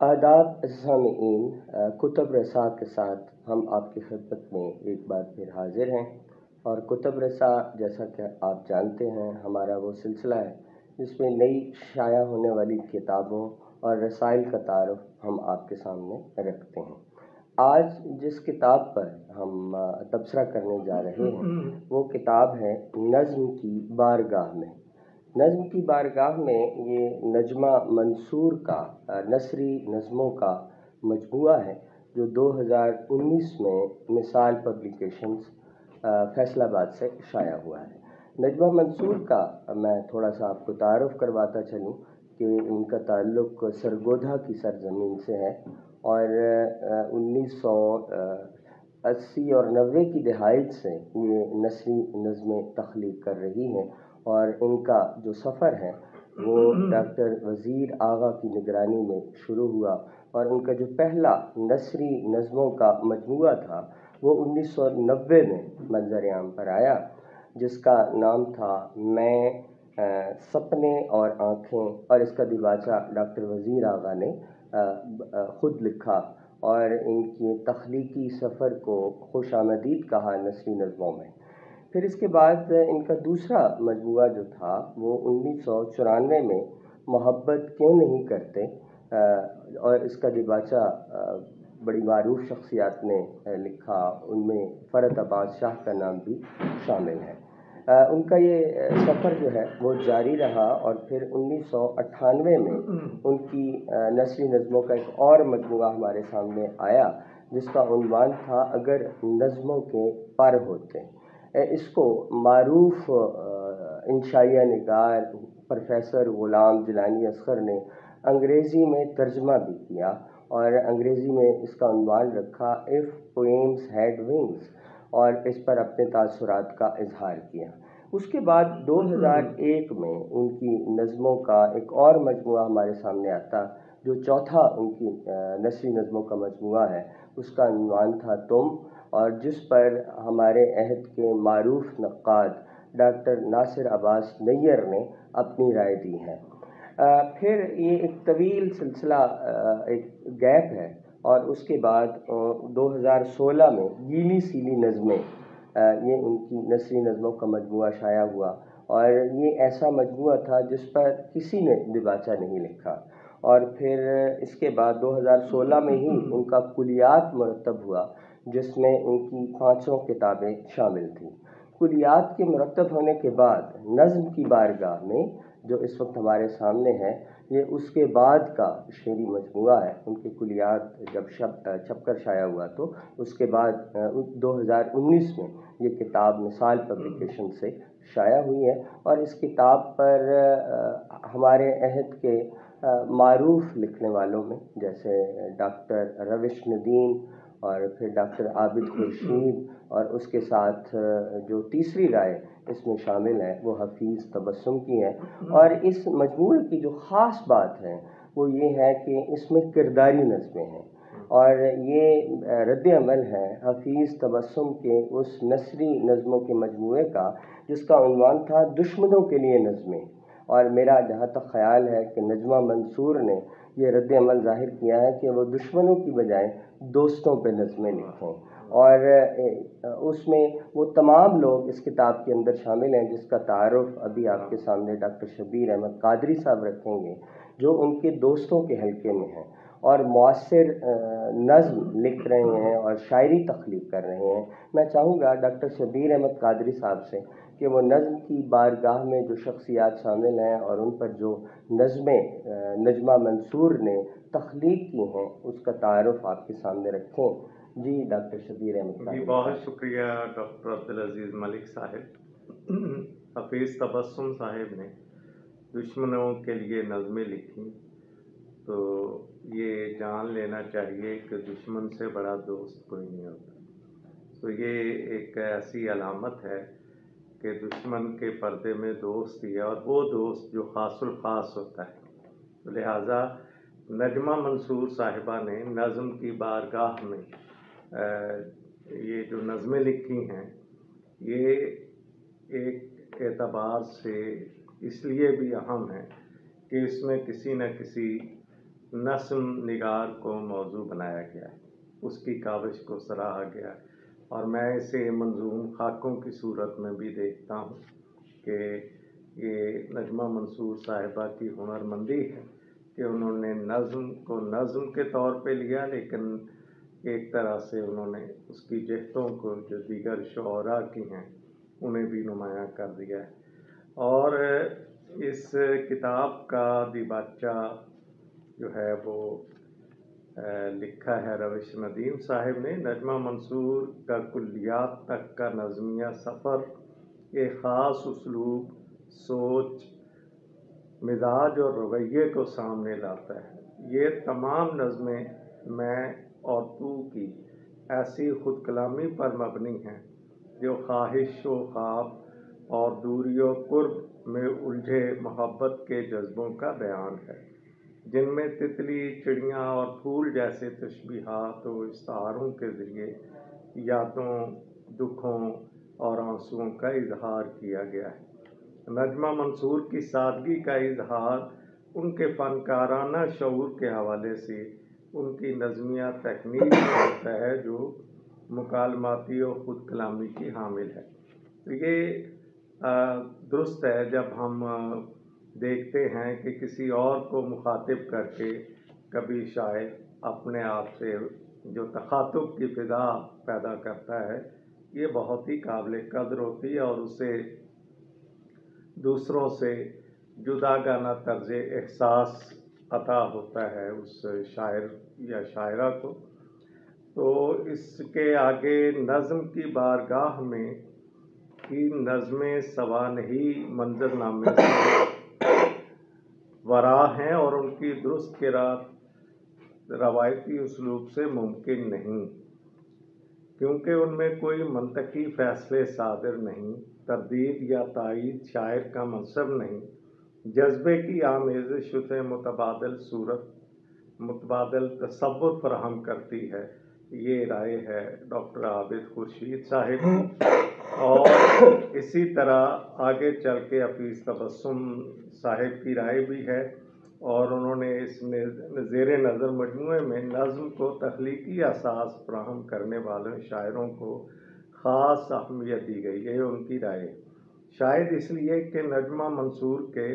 आदाब सामीन, कुतुब रसा के साथ हम आपकी खिदमत में एक बार फिर हाजिर हैं। और कुतुब रसा, जैसा कि आप जानते हैं, हमारा वो सिलसिला है जिसमें नई शाया होने वाली किताबों और रसाइल का तारुफ हम आपके सामने रखते हैं। आज जिस किताब पर हम तबसरा करने जा रहे हैं वो किताब है नज़्म की बारगाह में। नज़्म की बारगाह में ये नजमा मंसूर का नसरी नज़मों का मजमूआ है जो 2019 में मिसाल पब्लिकेशंस फैसलाबाद से शाया हुआ है। नजमा मंसूर का मैं थोड़ा सा आपको तारुफ करवाता चलूँ कि उनका ताल्लुक़ सरगोधा की सरज़मीन से है और 1980 और 90 की दहाई से ये नसरी नज़में तख्लीक कर रही हैं और इनका जो सफ़र है वो डॉक्टर वज़ीर आगा की निगरानी में शुरू हुआ और उनका जो पहला नसरी नज़मों का मजमूआ था वो 1990 में मंज़र-ए-आम पर आया, जिसका नाम था मैं, सपने और आँखें। और इसका दिबाचा डॉक्टर वज़ीर आगा ने ख़ुद लिखा और इनकी तख्लीकी सफ़र को खुशामदीद कहा नसरी नज़मों में। फिर इसके बाद इनका दूसरा मजमूआ जो था वो 1994 में मोहब्बत क्यों नहीं करते, और इसका दिबाचा बड़ी मारूफ शख्सियात ने लिखा, उनमें फ़रत अब्बास शाह का नाम भी शामिल है। उनका ये सफ़र जो है वो जारी रहा और फिर 1998 में उनकी नसरी नज़मों का एक और मजमूआ हमारे सामने आया जिसका उन्वान था अगर नज़मों के पर होते। इसको मारूफ इंशाइया निगार प्रोफेसर ग़ुलाम जिलानी असगर ने अंग्रेज़ी में तर्जमा भी किया और अंग्रेज़ी में इसका उन्वान रखा इफ़ पोएम्स हैड विंग्स, और इस पर अपने तासुरात का इजहार किया। उसके बाद 2001 में उनकी नज़मों का एक और मजमूआ हमारे सामने आता जो चौथा उनकी नसरी नज़मों का मजमूआ है, उसका उन्वान था तुम, और जिस पर हमारे अहद के मारूफ नक्काद डॉक्टर नासिर अब्बास नैयर ने अपनी राय दी है। फिर ये एक तवील सिलसिला, एक गैप है और उसके बाद 2016 में गीली सीली नज़में, ये उनकी नसरी नज़मों का मजमूआ शाया हुआ और ये ऐसा मजमूआ था जिस पर किसी ने दिबाचा नहीं लिखा। और फिर इसके बाद 2016 में ही उनका कुलियात मुरतब हुआ जिसमें उनकी 500 किताबें शामिल थीं। कुलियात के मुरतब होने के बाद नज़्म की बारगाह में जो इस वक्त हमारे सामने है ये उसके बाद का शेरी मजमूआ है। उनके कुलियात जब छपकर शाया हुआ तो उसके बाद 2019 में ये किताब मिसाल पब्लिकेशन से शाया हुई है और इस किताब पर हमारे अहद के मारूफ लिखने वालों में जैसे डॉक्टर रविश नदीम और फिर डॉक्टर आबिद खुर्शीद और उसके साथ जो तीसरी राय इसमें शामिल है वो हफीज़ तबस्सुम की है। और इस मजमूए की जो ख़ास बात है वो ये है कि इसमें किरदारी नज़में हैं और ये रद्द-ए-अमल है हफीज़ तबस्सुम के उस नसरी नज़मों के मजमूए का जिसका उन्वान था दुश्मनों के लिए नज़में। और मेरा जहाँ तक ख़याल है कि नजमा मंसूर ने ये रद्द-ए-अमल ज़ाहिर किया है कि वो दुश्मनों की बजाय दोस्तों पे नज़में लिखें और उसमें वो तमाम लोग इस किताब के अंदर शामिल हैं जिसका तारुफ अभी आपके सामने डॉक्टर शबीर अहमद कादरी साहब रखेंगे जो उनके दोस्तों के हल्के में हैं और मुअस्सिर नज़्म लिख रहे हैं और शायरी तख्लीक कर रहे हैं। मैं चाहूँगा डॉक्टर शबीर अहमद कादरी साहब से कि वो नज़्म की बारगाह में जो शख्सियात शामिल हैं और उन पर जो नज़में नजमा मंसूर ने तख्लीक की हैं उसका तारुफ आपके सामने रखें। जी डॉक्टर शबीर अहमद। जी बहुत शुक्रिया डॉक्टर अब्दुल अजीज़ मलिक साहब। हफीज़ तबस्सुम साहब ने दुश्मनों के लिए नज़में लिखी तो ये जान लेना चाहिए कि दुश्मन से बड़ा दोस्त कोई नहीं होता। तो ये एक ऐसी अलामत है कि दुश्मन के पर्दे में दोस्त ही है और वो दोस्त जो ख़ासुल ख़ास होता है। तो लिहाजा नजमा मंसूर साहिबा ने नज़्म की बारगाह में ये जो नज़में लिखी हैं ये एक एतबार से इसलिए भी अहम है कि इसमें किसी न किसी नस्म निगार को मौजू बनाया गया है, उसकी काविश को सराहा गया है। और मैं इसे मंजूम खाकों की सूरत में भी देखता हूँ कि ये नजमा मंसूर साहिबा की हुनरमंदी है कि उन्होंने नज़्म को नज़्म के तौर पे लिया, लेकिन एक तरह से उन्होंने उसकी जहतों को जो दीगर शुअरा की हैं उन्हें भी नुमायाँ कर दिया है। और इस किताब का दिबाचा जो है वो लिखा है रविश नदीम साहिब ने। नजमा मंसूर का कुल्लियात तक का नज़मिया सफ़र एक ख़ास उसलूब, सोच, मिजाज और रवैये को सामने लाता है। ये तमाम नज़में मैं और तू की ऐसी खुद कलामी पर मबनी हैं जो ख्वाहिश व ख्वाब और दूरी व कुर्ब में उलझे मोहब्बत के जज्बों का बयान है, जिनमें तितली, चिड़ियाँ और फूल जैसे तशबीहात व इस्तारों के ज़रिए यादों, दुखों और आंसुओं का इजहार किया गया है। नजमा मंसूर की सादगी का इजहार उनके फ़नकाराना शऊर के हवाले से उनकी नज़मिया तकनीक में होता है, जो मुकालमाती और ख़ुद कलामी की हामिल है। तो ये दुरुस्त है जब हम देखते हैं कि किसी और को मुखातिब करके कभी शायर अपने आप से जो तखातुब की फ़िज़ा पैदा करता है, ये बहुत ही काबिल कदर होती है और उसे दूसरों से जुदागाना तर्ज़ एहसास अता होता है उस शायर या शायरा को। तो इसके आगे नज़्म की बारगाह में की नज़में सवानही मंजरनामे से वरा हैं और उनकी दुरुस्त क़िराअत रवायती उसलूब से मुमकिन नहीं, क्योंकि उनमें कोई मंतकी फ़ैसले सादिर नहीं, तरदीद या तायीद शायर का मनसब नहीं, जज्बे की आमेज़श उसे मुतबादल सूरत, मुतबादल तसव्वुर फराहम करती है। ये राय है डॉक्टर आबिद खुर्शीद साहिब की। और इसी तरह आगे चल के हफीज़ तबस्सुम साहिब की राय भी है, और उन्होंने इस ज़ेरे नज़र मजमूए में नज़्म को तख्लीकी असास फराहम करने वाले शायरों को ख़ास अहमियत दी गई है। उनकी राय शायद इसलिए कि नजमा मंसूर के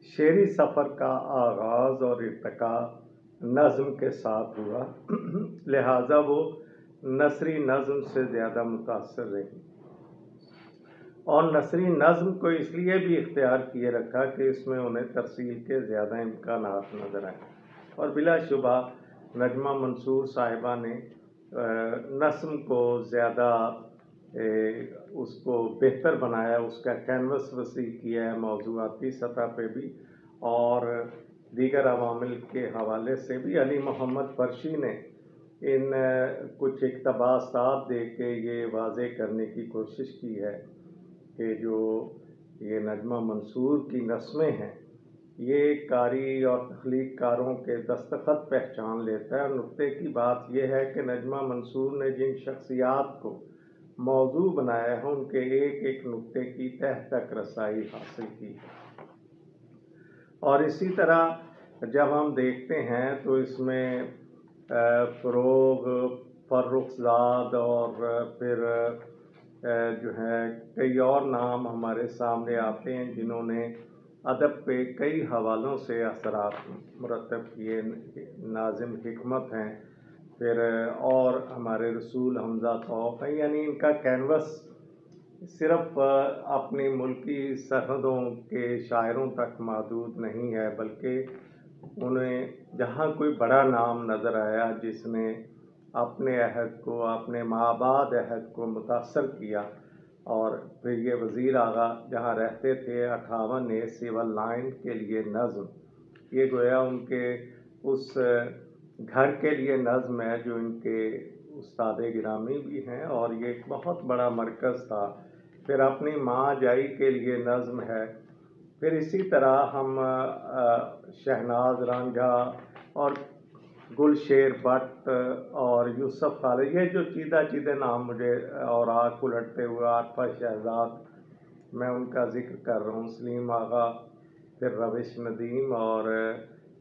शेरी सफ़र का आगाज़ और इर्तिका नज़्म के साथ हुआ, लिहाजा वो नसरी नज़्म से ज़्यादा मुतासर रही और नसरी नज़्म को इसलिए भी इख्तियार किए रखा कि इसमें उन्हें तरसील के ज़्यादा इम्कानात नज़र आए। और बिलाशुबा नजमा मंसूर साहिबा ने नस्म को ज़्यादा उसको बेहतर बनाया, उसका कैनवस वसी किया है मौज़ूआती सतह पे भी और दीगर अवामिल के हवाले से भी। अली मोहम्मद फर्शी ने इन कुछ इक़्तिबासात दे के ये वाज़े करने की कोशिश की है कि जो ये नजमा मंसूर की नस्में हैं, ये कारी और तख्लीक कारों के दस्तखत पहचान लेता है। और नुक्ते की बात यह है कि नजमा मंसूर ने जिन शख्सियात को मौजू बनाया है, उनके एक एक नुक्ते की तह तक रसाई हासिल की है। और इसी तरह जब हम देखते हैं तो इसमें फ़रोग़, फर्रुखज़ाद और फिर जो है कई और नाम हमारे सामने आते हैं जिन्होंने अदब पे कई हवालों से असरात मुरतब किए। नाज़िम हिकमत हैं, फिर और हमारे रसूल हमज़ा तौक़ हैं। यानी इनका कैनवस सिर्फ़ अपनी मुल्की सरहदों के शायरों तक महदूद नहीं है, बल्कि उन्हें जहाँ कोई बड़ा नाम नज़र आया जिसने अपने अहद को, अपने माबाद अहद को मुतासर किया, और फिर ये वज़ीर आगा जहाँ रहते थे 58 सिविल लाइन के लिए नज़्म, ये गोया उनके उस घर के लिए नज़्म है जो इनके उस्ताद गिरामी भी हैं, और ये एक बहुत बड़ा मरकज़ था। फिर अपनी माँ जाई के लिए नज़्म है। फिर इसी तरह हम शहनाज रांझा और गुलशेर भट्ट और यूसुफ खालिद, ये जो चीदा नाम मुझे, और आँख उलटते हुए आरफा शहजाद, मैं उनका ज़िक्र कर रहा हूँ, सलीम आगा, फिर रविश नदीम, और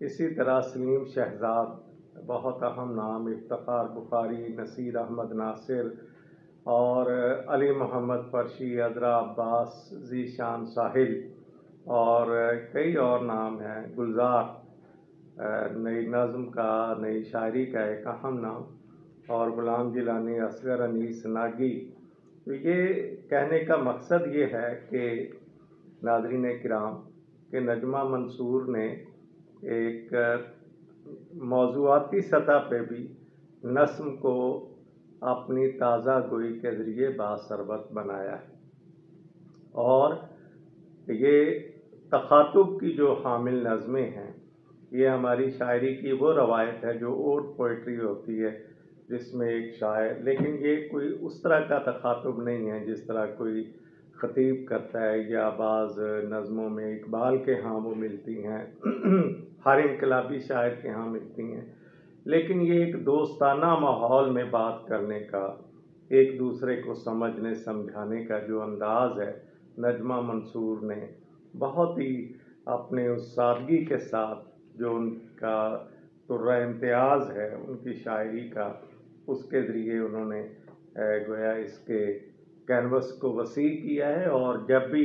اسی طرح سلیم شہزاد بہت اہم نام، افتخار بخاری، نصیر احمد ناصر اور علی محمد فرشی، عذرا عباس، ذیشان ساحل اور کئی اور نام ہیں، گلزار نئی نظم کا، نئی شاعری کا ایک اہم نام، اور غلام گیلانی، اصغر انیس ناگی۔ تو یہ کہنے کا مقصد یہ ہے کہ ناظرین کرام کہ نجمہ منصور نے ایک موضوعاتی سطح پہ بھی نظم کو اپنی تازہ گوئی کے ذریعے باثربت بنایا ہے، اور یہ تخاطب کی جو حامل نظمیں ہیں، یہ ہماری شاعری کی وہ روایت ہے جو اوٹ پوئٹری ہوتی ہے، جس میں ایک شاعر، لیکن یہ کوئی اس طرح کا تخاطب نہیں ہے جس طرح کوئی خطیب کرتا ہے، یا بعض نظموں میں اقبال کے ہاں وہ ملتی ہیں، ہر انقلابی شاعر کے ہاں ملتی ہیں، لیکن یہ ایک دوستانہ ماحول میں بات کرنے کا، ایک دوسرے کو سمجھنے سمجھانے کا جو انداز ہے، نجمہ منصور نے بہت ہی اپنے اس سادگی کے ساتھ، جو ان کا طرہ امتیاز ہے ان کی شاعری کا، اس کے ذریعے انہوں نے گویا اس کے کینوس کو وسیع کیا ہے۔ اور جب بھی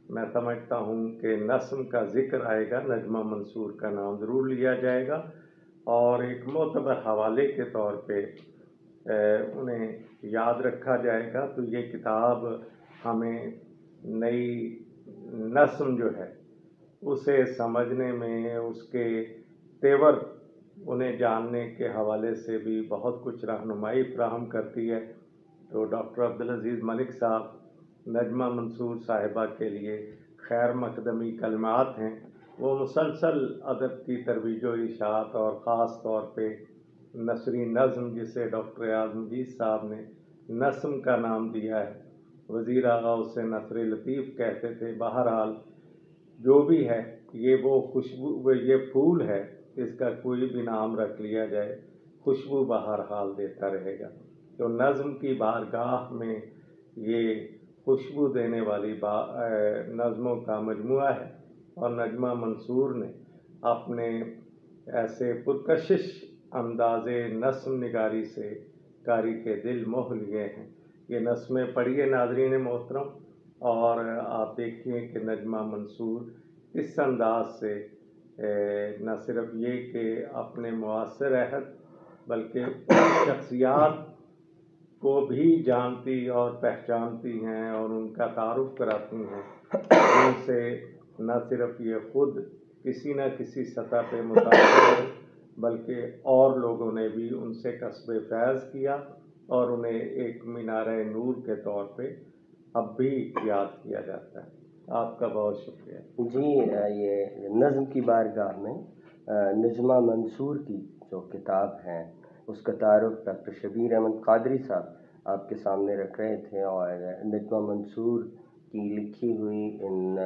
میں سمجھتا ہوں کہ نظم کا ذکر آئے گا، نجمہ منصور کا نام ضرور لیا جائے گا، اور ایک معتبر حوالے کے طور پہ انہیں یاد رکھا جائے گا۔ تو یہ کتاب ہمیں نئی نظم جو ہے اسے سمجھنے میں، اس کے تیور انہیں جاننے کے حوالے سے بھی بہت کچھ رہنمائی فراہم کرتی ہے۔ تو ڈاکٹر عبدالعزیز ملک صاحب نجمہ منصور صاحبہ کے لیے خیر مقدمی کلمات ہیں۔ وہ مسلسل ادب کی ترویج و اشاعت، اور خاص طور پہ نثری نظم، جسے ڈاکٹر اعظمجید صاحب نے نظم کا نام دیا ہے، وزیر آغا اسے نثر لطیف کہتے تھے۔ بہرحال جو بھی ہے، یہ وہ خوشبو، یہ پھول ہے، اس کا کوئی بھی نام رکھ لیا جائے، خوشبو بہرحال دیتا رہے گا۔ تو نظم کی بارگاہ میں یہ خوشبو دینے والی نظموں کا مجموعہ ہے، اور نجمہ منصور نے اپنے ایسے پرکشش انداز نظم نگاری سے قاری کے دل موہ لیے ہیں۔ یہ نظمیں پڑھیے ناظرین محترم، اور آپ دیکھیے کہ نجمہ منصور اس انداز سے نہ صرف یہ کہ اپنے معاصر عہد بلکہ شخصیات کو بھی جانتی اور پہچانتی ہیں، اور ان کا تعارف کراتی ہیں، جن سے نہ صرف یہ خود کسی نہ کسی سطح پہ متاثر ہو، بلکہ اور لوگوں نے بھی ان سے کسب فیض کیا، اور انہیں ایک مینارہ نور کے طور پہ اب بھی یاد کیا جاتا ہے۔ آپ کا بہت شکریہ۔ جی، یہ نظم کی بارگاہ میں نجمہ منصور کی جو کتاب ہے، اس کا تعارف ڈاکٹر شبیر احمد قادری صاحب آپ کے سامنے رکھ رہے تھے، اور نجمہ منصور کی لکھی ہوئی ان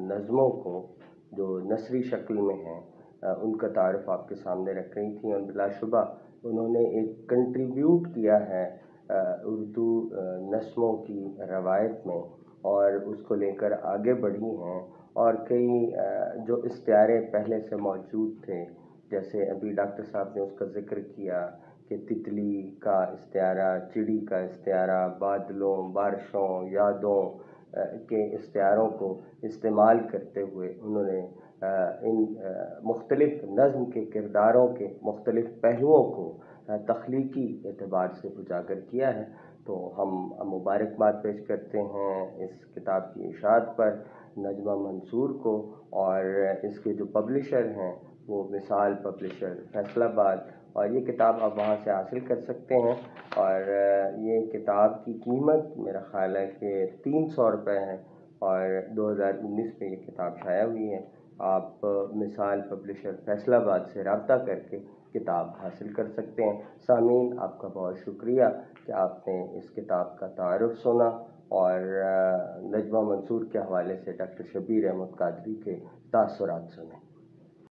نظموں کو جو نثری شکل میں ہیں، ان کا تعارف آپ کے سامنے رکھ رہی تھیں، اور بلا شبہ انہوں نے ایک کنٹریبیوٹ کیا ہے اردو نظموں کی روایت میں، اور اس کو لے کر آگے بڑھی ہیں، اور کئی جو استعارے پہلے سے موجود تھے، جیسے ابھی ڈاکٹر صاحب نے اس کا ذکر کیا کہ تتلی کا استعارہ، چڑی کا استعارہ، بادلوں، بارشوں، یادوں کے استعاروں کو استعمال کرتے ہوئے انہوں نے ان مختلف نظم کے کرداروں کے مختلف پہلوؤں کو تخلیقی اعتبار سے اجاگر کیا ہے۔ تو ہم مبارکباد پیش کرتے ہیں اس کتاب کی اشاعت پر نجمہ منصور کو، اور اس کے جو پبلشر ہیں وہ مثال پبلشر فیصل آباد، اور یہ کتاب آپ وہاں سے حاصل کر سکتے ہیں، اور یہ کتاب کی قیمت میرا خیال ہے کہ 300 روپے ہے، اور 2019 میں یہ کتاب شائع ہوئی ہے۔ آپ مثال پبلشر فیصل آباد سے رابطہ کر کے کتاب حاصل کر سکتے ہیں۔ سامعین، آپ کا بہت شکریہ کہ آپ نے اس کتاب کا تعارف سنا، اور نجمہ منصور کے حوالے سے ڈاکٹر شبیر احمد قادری کے تاثرات سنے۔